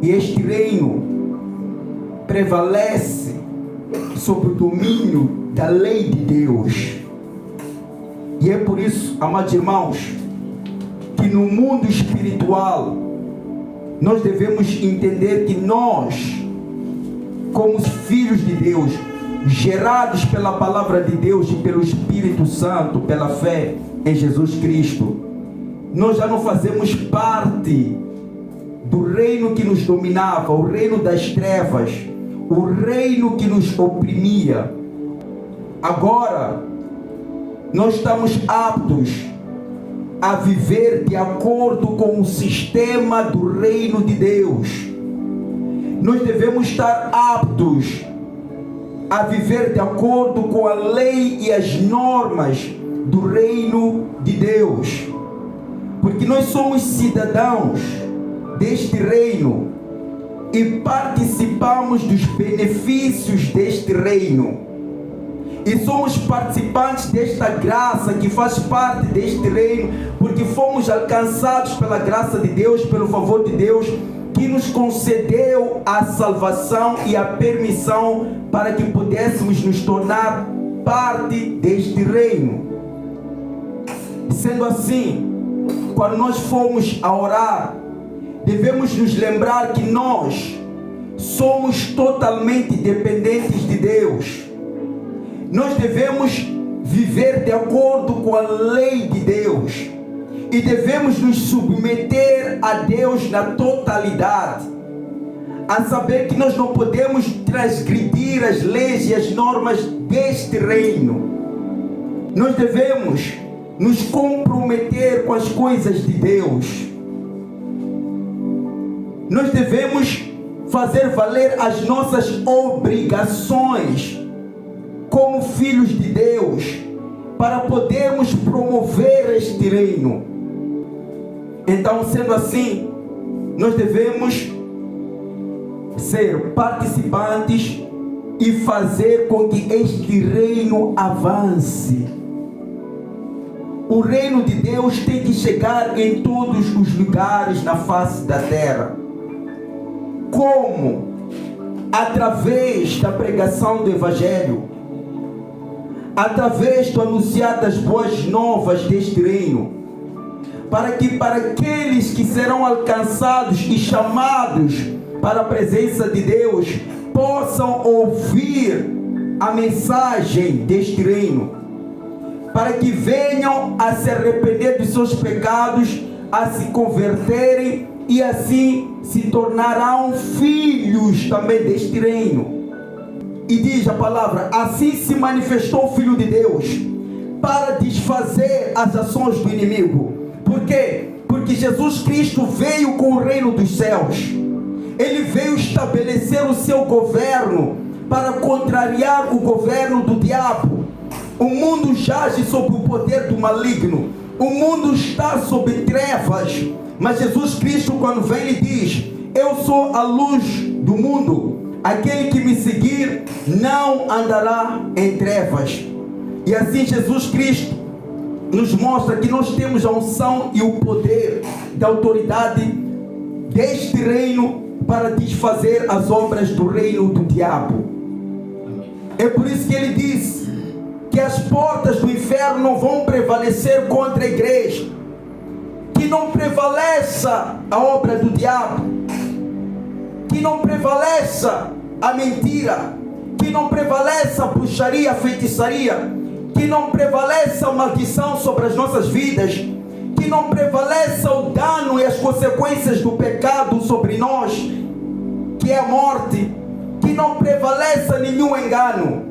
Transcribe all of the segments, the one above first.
E este reino prevalece sobre o domínio da lei de Deus. E é por isso, amados irmãos, que no mundo espiritual nós devemos entender que nós, como filhos de Deus, gerados pela palavra de Deus e pelo Espírito Santo, pela fé em Jesus Cristo, nós já não fazemos parte do reino que nos dominava, o reino das trevas, o reino que nos oprimia. Agora nós estamos aptos a viver de acordo com o sistema do reino de Deus. Nós devemos estar aptos a viver de acordo com a lei e as normas do reino de Deus, porque nós somos cidadãos deste reino e participamos dos benefícios deste reino, e somos participantes desta graça que faz parte deste reino, porque fomos alcançados pela graça de Deus, pelo favor de Deus, que nos concedeu a salvação e a permissão para que pudéssemos nos tornar parte deste reino. Sendo assim, quando nós formos a orar, devemos nos lembrar que nós somos totalmente dependentes de Deus. Nós devemos viver de acordo com a lei de Deus e devemos nos submeter a Deus na totalidade, a saber que nós não podemos transgredir as leis e as normas deste reino. Nós devemos nos comprometer com as coisas de Deus. Nós devemos fazer valer as nossas obrigações como filhos de Deus, para podermos promover este reino. Então, sendo assim, nós devemos ser participantes e fazer com que este reino avance. O reino de Deus tem que chegar em todos os lugares na face da terra. Como? Através da pregação do Evangelho, através do anunciar das boas novas deste reino, para aqueles que serão alcançados e chamados para a presença de Deus possam ouvir a mensagem deste reino, para que venham a se arrepender dos seus pecados, a se converterem e assim se tornarão filhos também deste reino. E diz a palavra: assim se manifestou o Filho de Deus para desfazer as ações do inimigo. Por quê? Porque Jesus Cristo veio com o reino dos céus. Ele veio estabelecer o seu governo para contrariar o governo do diabo. O mundo jaz sob o poder do maligno. O mundo está sob trevas. Mas Jesus Cristo, quando vem, ele diz: eu sou a luz do mundo. Aquele que me seguir não andará em trevas. E assim Jesus Cristo nos mostra que nós temos a unção e o poder da autoridade deste reino para desfazer as obras do reino do diabo. É por isso que ele diz que as portas do inferno não vão prevalecer contra a igreja, que não prevaleça a obra do diabo, que não prevaleça a mentira, que não prevaleça a bruxaria, a feitiçaria, que não prevaleça a maldição sobre as nossas vidas, que não prevaleça o dano e as consequências do pecado sobre nós, que é a morte, que não prevaleça nenhum engano,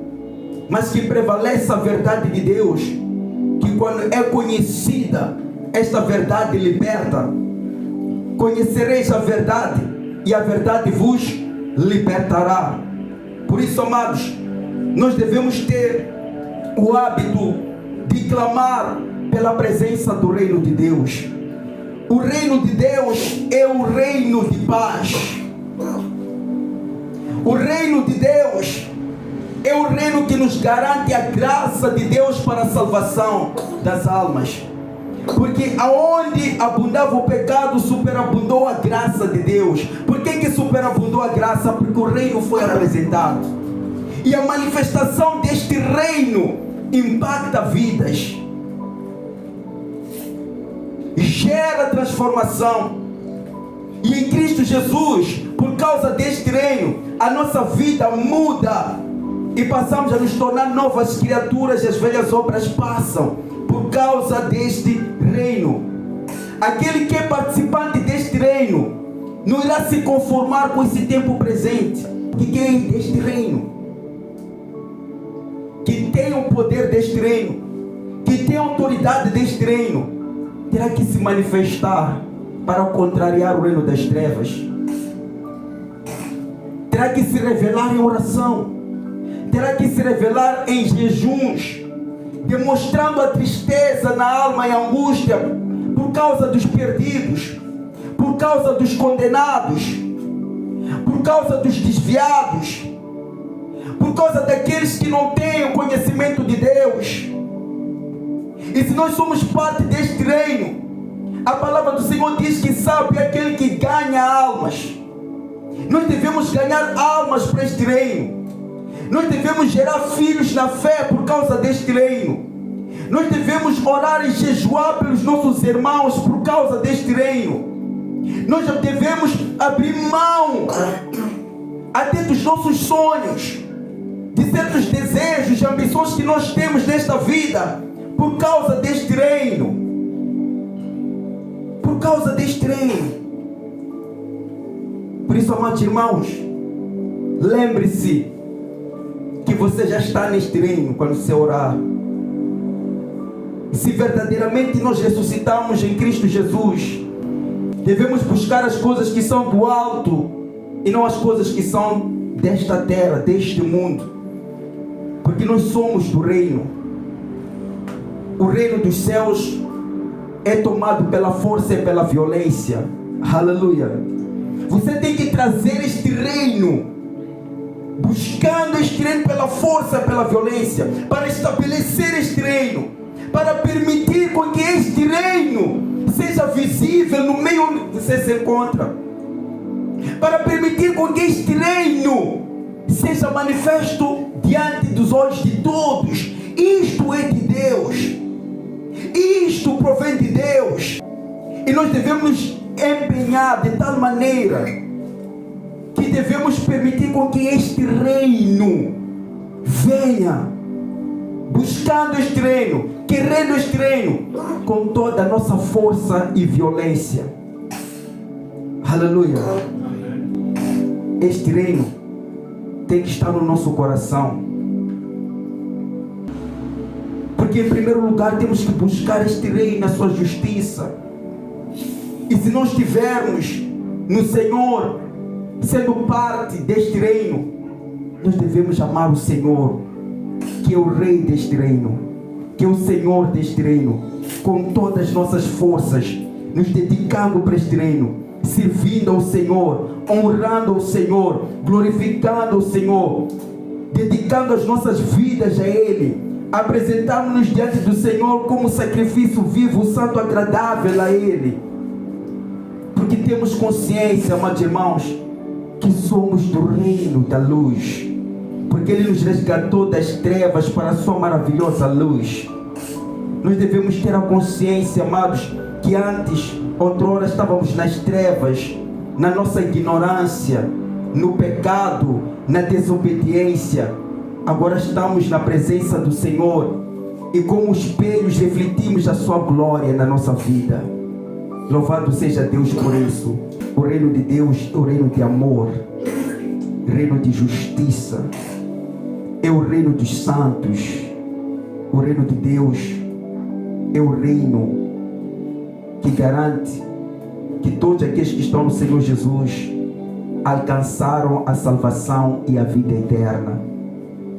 mas que prevaleça a verdade de Deus, que quando é conhecida, esta verdade liberta. Conhecereis a verdade e a verdade vos libertará. Por isso, amados, nós devemos ter o hábito de clamar pela presença do reino de Deus. O reino de Deus é o reino de paz. O reino de Deus é o reino que nos garante a graça de Deus para a salvação das almas. Porque aonde abundava o pecado, superabundou a graça de Deus. Por que superabundou a graça porque o reino foi apresentado. E a manifestação deste reino impacta vidas, gera transformação. E em Cristo Jesus, por causa deste reino, a nossa vida muda e passamos a nos tornar novas criaturas e as velhas obras passam por causa deste reino. Aquele que é participante deste reino não irá se conformar com esse tempo presente, que é deste reino, que tem o poder deste reino, que tem a autoridade deste reino, terá que se manifestar para contrariar o reino das trevas. Terá que se revelar em oração, terá que se revelar em jejuns, demonstrando a tristeza na alma e a angústia por causa dos perdidos, por causa dos condenados, por causa dos desviados, por causa daqueles que não têm o conhecimento de Deus. E se nós somos parte deste reino, a palavra do Senhor diz que sábio é aquele que ganha almas. Nós devemos ganhar almas para este reino. Nós devemos gerar filhos na fé por causa deste reino. Nós devemos orar e jejuar pelos nossos irmãos por causa deste reino. Nós devemos abrir mão até dos nossos sonhos, de certos desejos e ambições que nós temos nesta vida por causa deste reino. Por causa deste reino. Por isso, amados irmãos, lembre-se que você já está neste reino quando você orar. Se verdadeiramente nós ressuscitamos em Cristo Jesus, devemos buscar as coisas que são do alto e não as coisas que são desta terra, deste mundo, porque nós somos do reino. O reino dos céus é tomado pela força e pela violência. Aleluia. Você tem que trazer este reino, buscando este reino pela força e pela violência, para estabelecer este reino, para permitir com que este reino seja visível no meio onde você se encontra, para permitir com que este reino seja manifesto diante dos olhos de todos. Isto é de Deus, isto provém de Deus, e nós devemos nos empenhar de tal maneira que devemos permitir com que este reino venha, buscando este reino, querendo este reino com toda a nossa força e violência. Aleluia. Este reino tem que estar no nosso coração, porque em primeiro lugar temos que buscar este reino na sua justiça. E se nós estivermos no Senhor, sendo parte deste reino, nós devemos amar o Senhor, que é o Rei deste reino, que é o Senhor deste reino, com todas as nossas forças, nos dedicando para este reino, servindo ao Senhor, honrando ao Senhor, glorificando ao Senhor, dedicando as nossas vidas a Ele, apresentando-nos diante do Senhor como sacrifício vivo, santo, agradável a Ele, porque temos consciência, amados irmãos, que somos do reino da luz, porque Ele nos resgatou das trevas para a sua maravilhosa luz. Nós devemos ter a consciência, amados, que antes, outrora, estávamos nas trevas, na nossa ignorância, no pecado, na desobediência. Agora estamos na presença do Senhor e como espelhos refletimos a sua glória na nossa vida. Louvado seja Deus por isso. O reino de Deus é o reino de amor, reino de justiça, é o reino dos santos. O reino de Deus é o reino que garante que todos aqueles que estão no Senhor Jesus alcançaram a salvação e a vida eterna.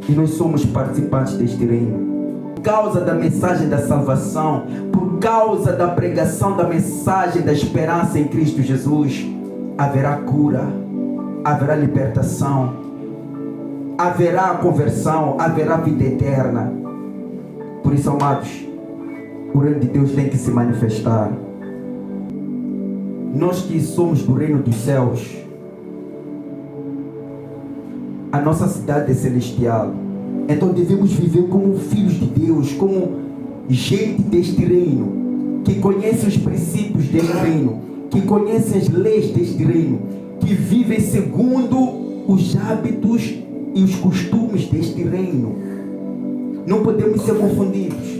E nós somos participantes deste reino. Por causa da mensagem da salvação, por causa da pregação da mensagem da esperança em Cristo Jesus, haverá cura, haverá libertação, haverá conversão, haverá vida eterna. Por isso, amados, o reino de Deus tem que se manifestar. Nós que somos do reino dos céus, a nossa cidade é celestial. Então devemos viver como filhos de Deus, como gente deste reino, que conhece os princípios deste reino, que conhece as leis deste reino, que vivem segundo os hábitos e os costumes deste reino. Não podemos ser confundidos.